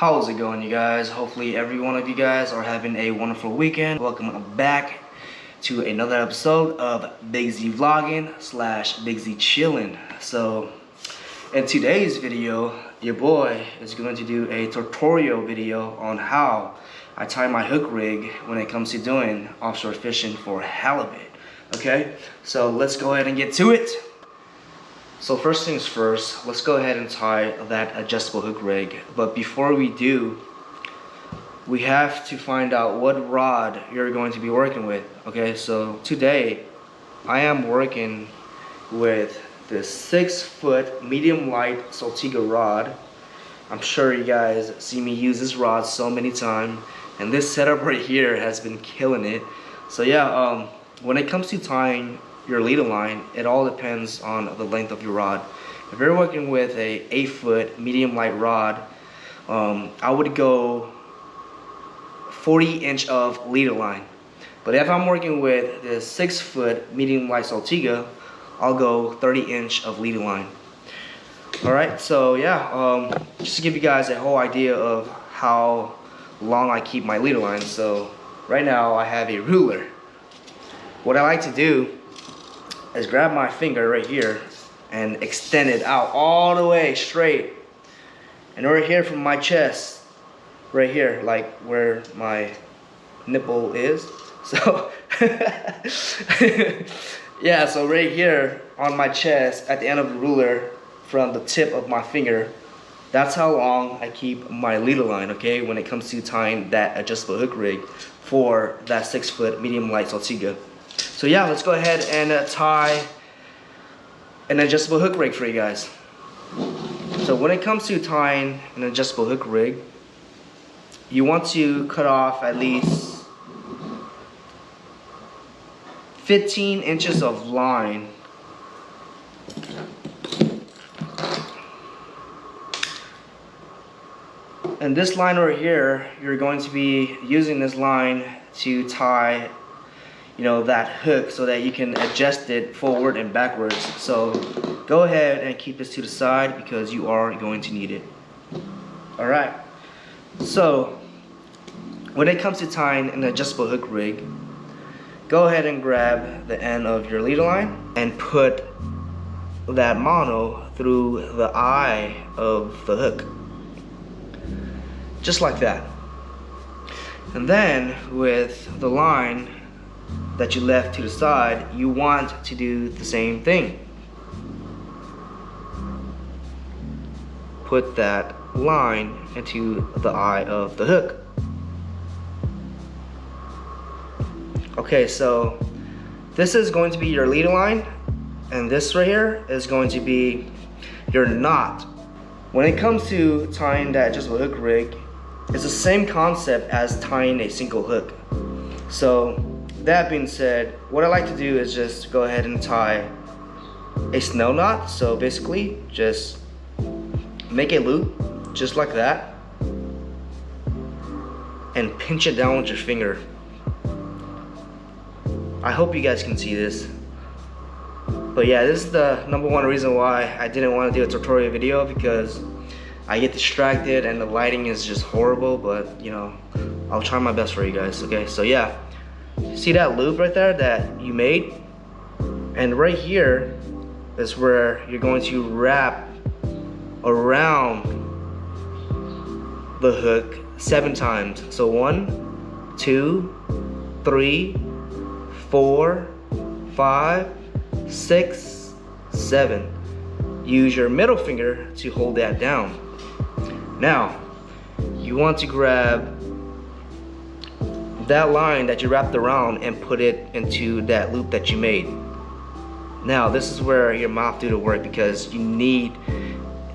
How's it going, you guys? Hopefully every one of you guys are having a wonderful weekend. Welcome back to another episode of Big Z Vlogging / Big Z Chillin'. So in today's video, your boy is going to do a tutorial video on how I tie my hook rig when it comes to doing offshore fishing for halibut. Okay, so let's go ahead and get to it. So first things first, let's go ahead and tie that adjustable hook rig. But before we do, we have to find out what rod you're going to be working with. Okay, so today I am working with this 6-foot medium light Saltiga rod. I'm sure you guys see me use this rod so many times, and this setup right here has been killing it. So yeah, when it comes to tying your leader line, it all depends on the length of your rod. If you're working with a 8-foot medium light rod, I would go 40-inch of leader line. But if I'm working with the 6-foot medium light Saltiga, I'll go 30-inch of leader line. Alright, so yeah, just to give you guys a whole idea of how long I keep my leader line. So right now I have a ruler. What I like to do is grab my finger right here and extend it out all the way straight, and right here from my chest, right here, like where my nipple is. So yeah, so right here on my chest at the end of the ruler from the tip of my finger, that's how long I keep my leader line, okay, when it comes to tying that adjustable hook rig for that 6-foot medium light Saltiga. So yeah, let's go ahead and tie an adjustable hook rig for you guys. So when it comes to tying an adjustable hook rig, you want to cut off at least 15 inches of line. And this line right here, you're going to be using this line to tie, you know, that hook so that you can adjust it forward and backwards. So go ahead and keep this to the side because you are going to need it. Alright, so when it comes to tying an adjustable hook rig, go ahead and grab the end of your leader line and put that mono through the eye of the hook, just like that. And then with the line that you left to the side, you want to do the same thing. Put that line into the eye of the hook. Okay, so this is going to be your leader line, and this right here is going to be your knot. When it comes to tying that adjustable hook rig, it's the same concept as tying a single hook. So that being said, what I like to do is just go ahead and tie a snell knot. So basically just make a loop just like that and pinch it down with your finger. I hope you guys can see this. But yeah, this is the #1 reason why I didn't want to do a tutorial video, because I get distracted and the lighting is just horrible. But you know, I'll try my best for you guys. Okay, so yeah, see that loop right there that you made? And right here is where you're going to wrap around the hook 7 times. So 1, 2, 3, 4, 5, 6, 7. Use your middle finger to hold that down. Now, you want to grab that line that you wrapped around and put it into that loop that you made. Now this is where your mouth do the work, because you need,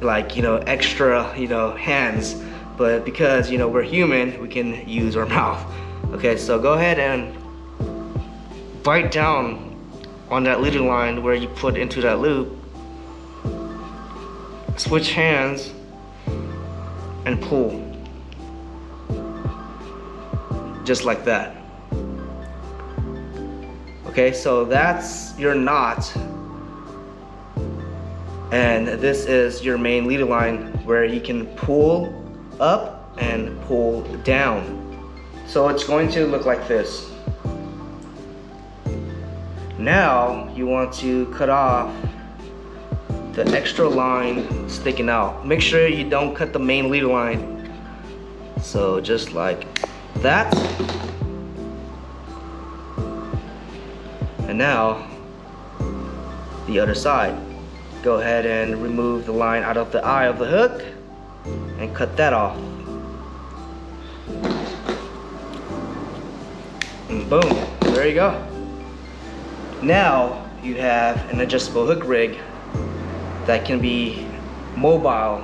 like, you know, extra, you know, hands, but because, you know, we're human, we can use our mouth. Okay, so go ahead and bite down on that leader line where you put into that loop, switch hands and pull. Just like that. Okay, so that's your knot, and this is your main leader line where you can pull up and pull down. So it's going to look like this. Now you want to cut off the extra line sticking out. Make sure you don't cut the main leader line. So just like that. And now the other side. Go ahead and remove the line out of the eye of the hook and cut that off. And boom, there you go. Now you have an adjustable hook rig that can be mobile,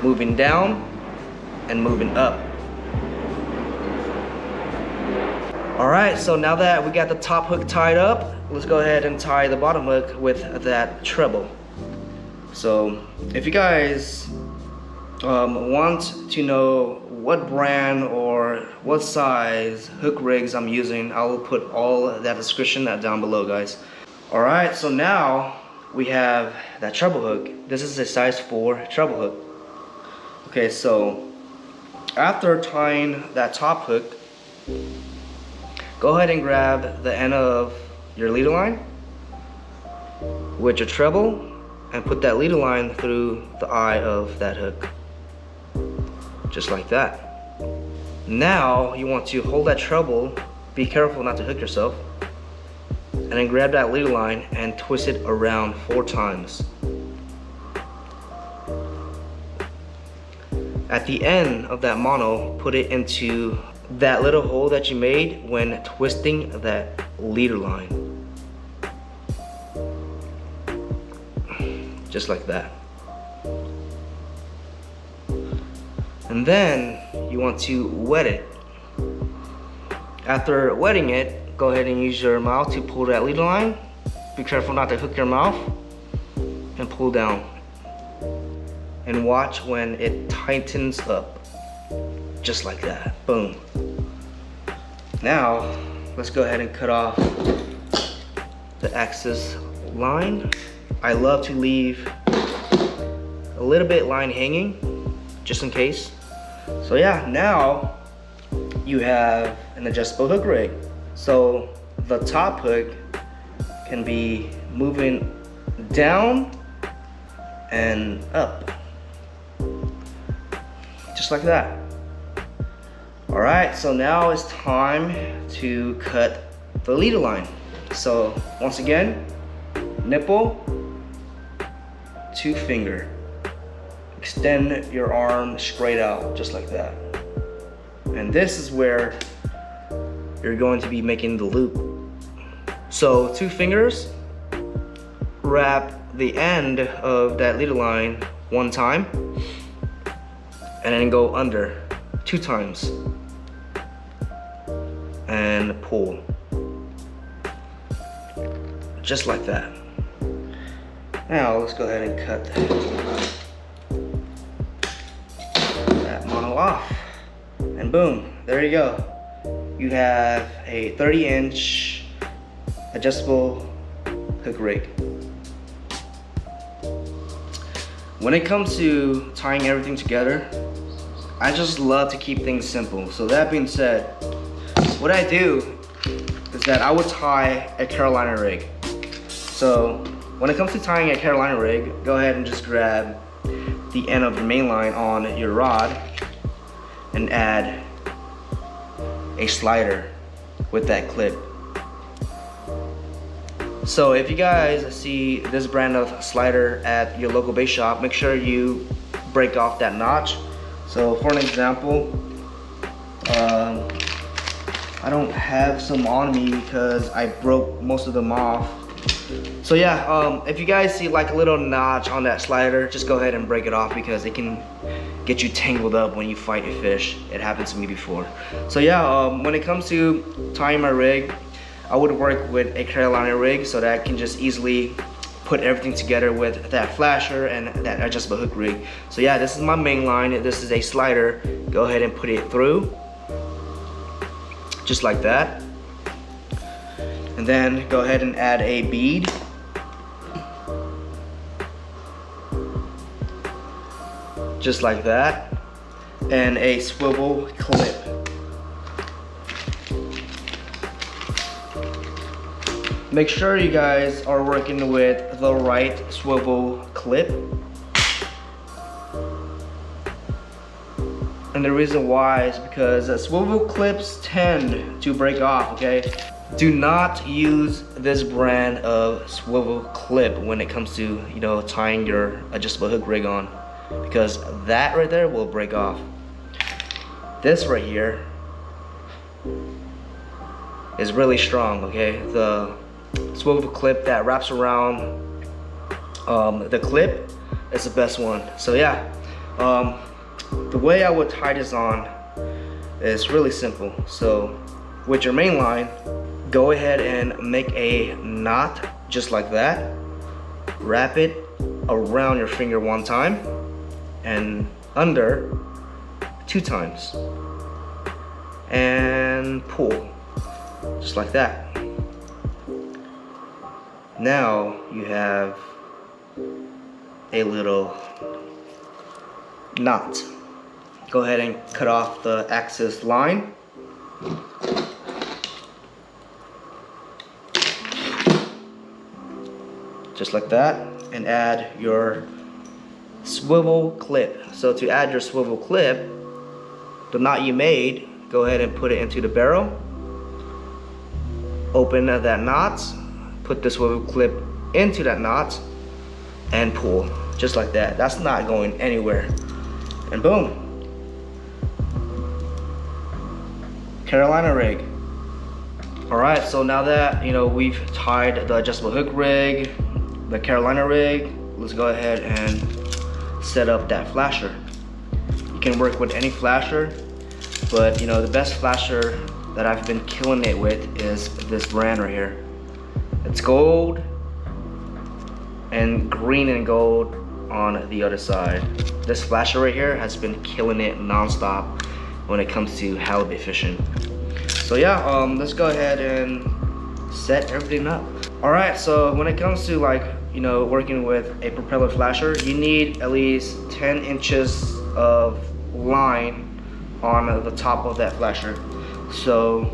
moving down and moving up. Alright, so now that we got the top hook tied up, let's go ahead and tie the bottom hook with that treble. So if you guys want to know what brand or what size hook rigs I'm using, I will put all that description down below, guys. Alright, so now we have that treble hook. This is a size 4 treble hook. Okay, so after tying that top hook, go ahead and grab the end of your leader line with your treble and put that leader line through the eye of that hook. Just like that. Now you want to hold that treble, be careful not to hook yourself, and then grab that leader line and twist it around 4 times. At the end of that mono, put it into that little hole that you made when twisting that leader line. Just like that. And then you want to wet it. After wetting it, go ahead and use your mouth to pull that leader line. Be careful not to hook your mouth and pull down. And watch when it tightens up. Just like that. Boom. Now, let's go ahead and cut off the axis line. I love to leave a little bit line hanging, just in case. So yeah, now you have an adjustable hook rig. So the top hook can be moving down and up. Just like that. Alright, so now it's time to cut the leader line. So once again, nipple, 2 finger. Extend your arm straight out, just like that. And this is where you're going to be making the loop. So 2 fingers, wrap the end of that leader line 1 time, and then go under 2 times. And pull. Just like that. Now let's go ahead and cut that mono off. And boom, there you go. You have a 30-inch adjustable hook rig. When it comes to tying everything together, I just love to keep things simple. So that being said, what I do is that I would tie a Carolina rig. So when it comes to tying a Carolina rig, go ahead and just grab the end of the main line on your rod and add a slider with that clip. So if you guys see this brand of slider at your local bait shop, make sure you break off that notch. So for an example, I don't have some on me because I broke most of them off. So yeah, if you guys see like a little notch on that slider, just go ahead and break it off because it can get you tangled up when you fight a fish. It happened to me before. So yeah, when it comes to tying my rig, I would work with a Carolina rig so that I can just easily put everything together with that flasher and that adjustable hook rig. So yeah, this is my main line. This is a slider. Go ahead and put it through. Just like that. And then go ahead and add a bead. Just like that. and a swivel clip. Make sure you guys are working with the right swivel clip. And the reason why is because swivel clips tend to break off, okay? Do not use this brand of swivel clip when it comes to, you know, tying your adjustable hook rig on, because that right there will break off. This right here is really strong, okay? The swivel clip that wraps around the clip is the best one. So yeah, the way I would tie this on is really simple. So with your main line, go ahead and make a knot just like that. Wrap it around your finger one time and under 2 times. And pull, just like that. Now you have a little knot. Go ahead and cut off the axis line. Just like that, and add your swivel clip. So to add your swivel clip, the knot you made, go ahead and put it into the barrel. Open that knot, put the swivel clip into that knot, and pull, just like that. That's not going anywhere. And boom. Carolina rig. Alright, so now that, you know, we've tied the adjustable hook rig, the Carolina rig, let's go ahead and set up that flasher. You can work with any flasher, but you know, the best flasher that I've been killing it with is this brand right here. It's gold and green and gold on the other side. This flasher right here has been killing it non-stop when it comes to halibut fishing. So yeah, let's go ahead and set everything up. Alright, so when it comes to, like, you know, working with a propeller flasher, you need at least 10 inches of line on the top of that flasher. So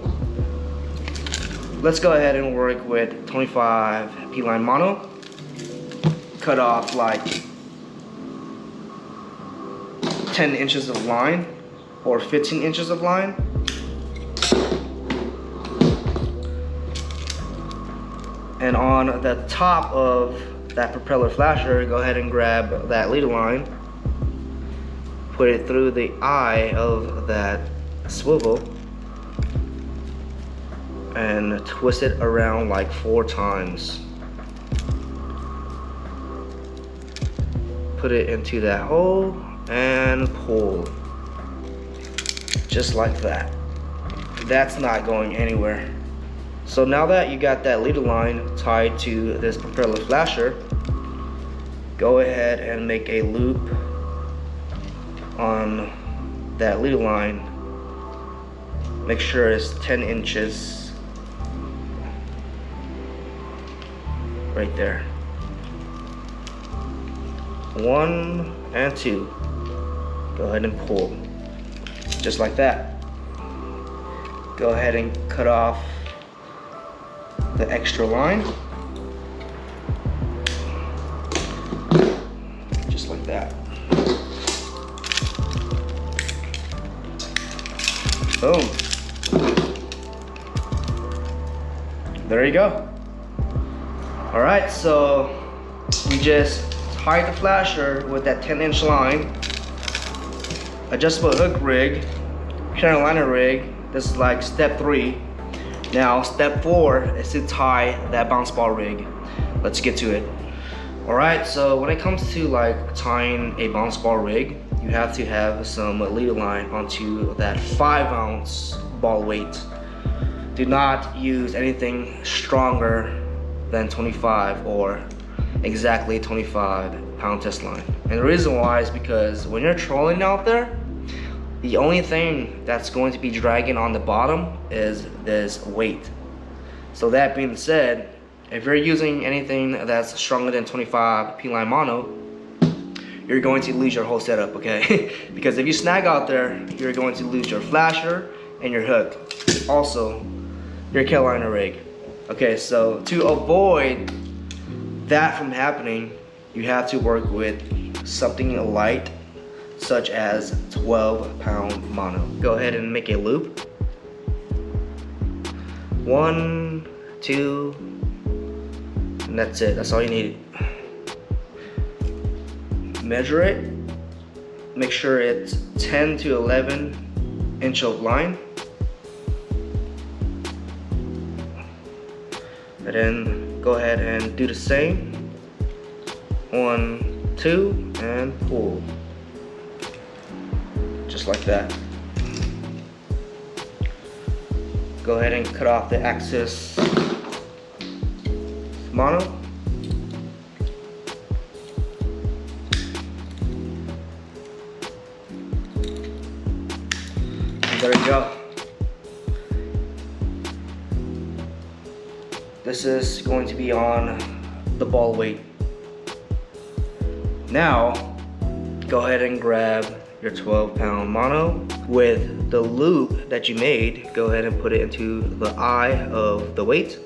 let's go ahead and work with 25 P-line mono. Cut off like 10 inches of line or 15 inches of line. And on the top of that propeller flasher, go ahead and grab that leader line, put it through the eye of that swivel, and twist it around like 4 times. Put it into that hole and pull, just like that. That's not going anywhere. So now that you got that leader line tied to this propeller flasher, go ahead and make a loop on that leader line. Make sure it's 10 inches right there. 1 and 2. Go ahead and pull, just like that. Go ahead and cut off the extra line, just like that. Boom. There you go. All right, so we just tied the flasher with that 10-inch line, adjustable hook rig, Carolina rig. This is like step 3. Now step 4 is to tie that bounce ball rig. Let's get to it. Alright, so when it comes to like tying a bounce ball rig, you have to have some leader line onto that 5-ounce ball weight. Do not use anything stronger than 25 or exactly 25 pound test line. And the reason why is because when you're trolling out there, the only thing that's going to be dragging on the bottom is this weight. So that being said, if you're using anything that's stronger than 25 P-line mono, you're going to lose your whole setup, okay? Because if you snag out there, you're going to lose your flasher and your hook. Also, your Carolina rig. Okay, so to avoid that from happening, you have to work with something light, such as 12-pound mono. Go ahead and make a loop. 1, 2, and that's it. That's all you need. Measure it. Make sure it's 10 to 11 inch of line. And then go ahead and do the same. 1, 2, and pull. Just like that. Go ahead and cut off the excess mono. And there we go. This is going to be on the ball weight. Now, go ahead and grab your 12-pound mono. With the loop that you made, go ahead and put it into the eye of the weight.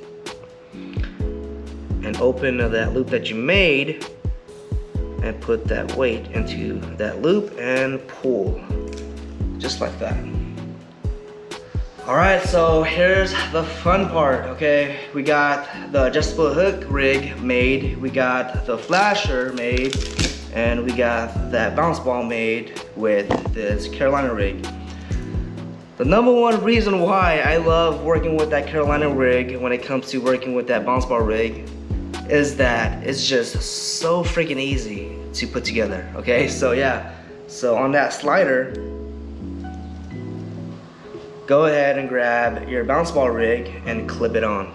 And open that loop that you made and put that weight into that loop and pull. Just like that. Alright, so here's the fun part, okay? We got the adjustable hook rig made, we got the flasher made, and we got that bounce ball made with this Carolina rig. The number one reason why I love working with that Carolina rig when it comes to working with that bounce ball rig is that it's just so freaking easy to put together, okay? So yeah, so on that slider, go ahead and grab your bounce ball rig and clip it on.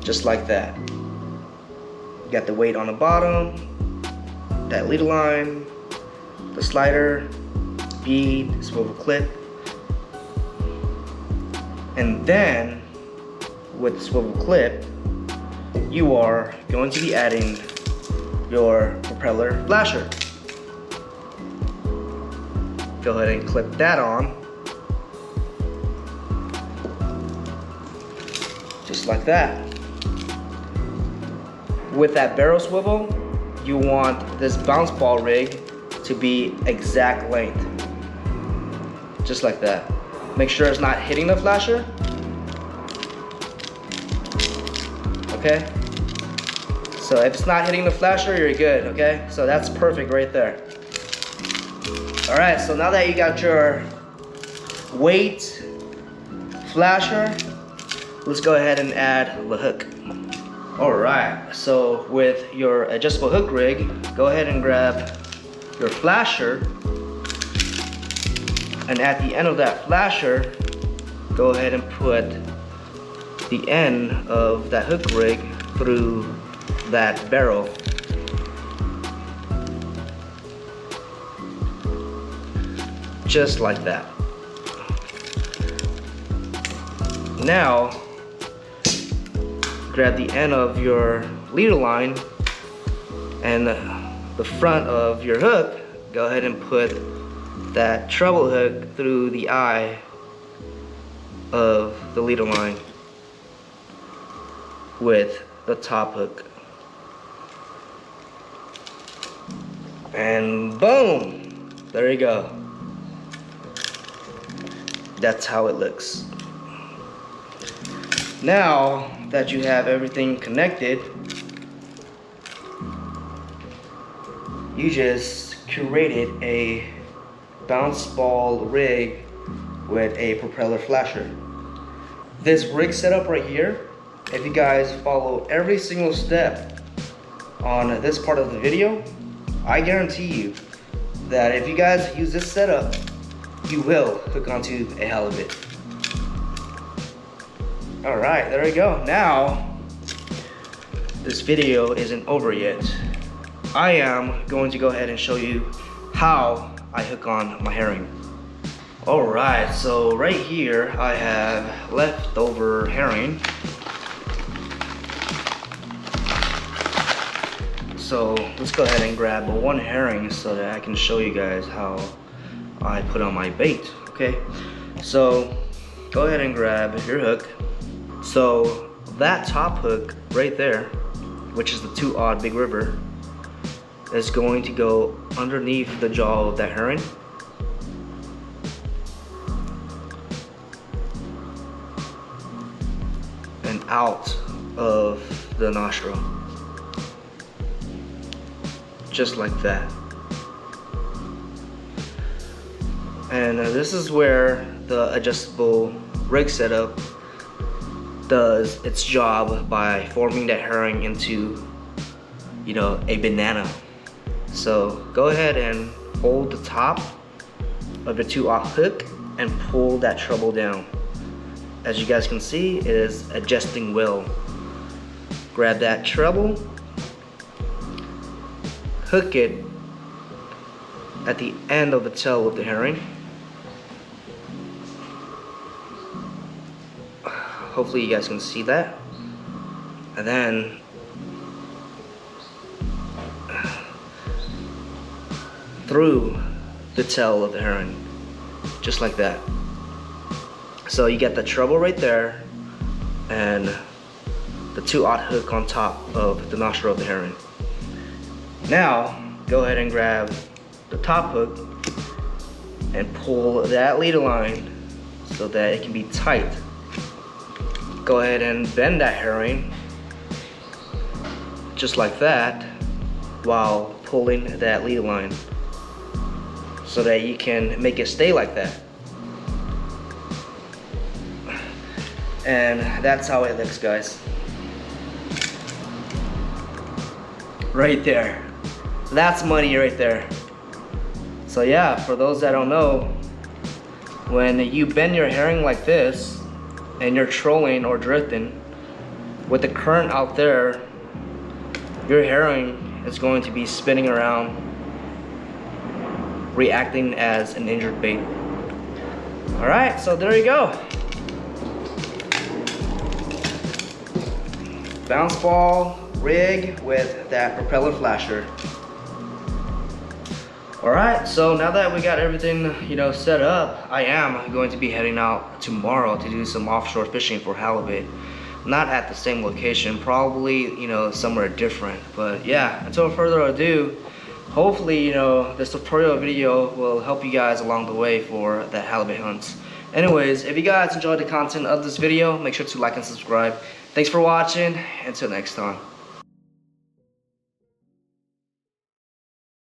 Just like that. You got the weight on the bottom, that leader line, the slider, bead, swivel clip. And then, with the swivel clip, you are going to be adding your propeller flasher. Go ahead and clip that on. Just like that. With that barrel swivel, you want this bounce ball rig to be exact length. Just like that. Make sure it's not hitting the flasher. Okay? So if it's not hitting the flasher, you're good, okay? So that's perfect right there. Alright, so now that you got your weight, flasher, let's go ahead and add the hook. Alright, so with your adjustable hook rig, go ahead and grab your flasher, and at the end of that flasher, go ahead and put the end of that hook rig through that barrel. Just like that. Now, grab the end of your leader line and the front of your hook. Go ahead and put that treble hook through the eye of the leader line with the top hook. And boom! There you go. That's how it looks. Now that you have everything connected, you just created a bounce ball rig with a propeller flasher. This rig setup right here, if you guys follow every single step on this part of the video, I guarantee you that if you guys use this setup, you will hook onto a halibut. Alright, there we go. Now, this video isn't over yet. I am going to go ahead and show you how I hook on my herring. Alright, so right here I have leftover herring. So let's go ahead and grab one herring so that I can show you guys how I put on my bait. Okay, so go ahead and grab your hook. So that top hook right there, which is the 2-aught Big River, is going to go underneath the jaw of that herring. And out of the nostril. Just like that. And this is where the adjustable rig setup does its job by forming that herring into, you know, a banana. So go ahead and hold the top of the 2-aught hook and pull that treble down. As you guys can see, it is adjusting well. Grab that treble, hook it at the end of the tail of the herring. Hopefully you guys can see that. And then through the tail of the herring, just like that. So you get the treble right there and the 2-aught hook on top of the nostril of the herring. Now go ahead and grab the top hook and pull that leader line so that it can be tight. Go ahead and bend that herring just like that while pulling that leader line so that you can make it stay like that. And that's how it looks, guys. Right there. That's money right there. So yeah, for those that don't know, when you bend your herring like this and you're trolling or drifting, with the current out there, your herring is going to be spinning around, reacting as an injured bait. Alright, so there you go. Bounce ball rig with that propeller flasher. Alright, so now that we got everything, you know, set up, I am going to be heading out tomorrow to do some offshore fishing for halibut. Not at the same location, probably, you know, somewhere different. But yeah, until further ado, hopefully, you know, this tutorial video will help you guys along the way for that halibut hunt. Anyways, if you guys enjoyed the content of this video, make sure to like and subscribe. Thanks for watching. Until next time.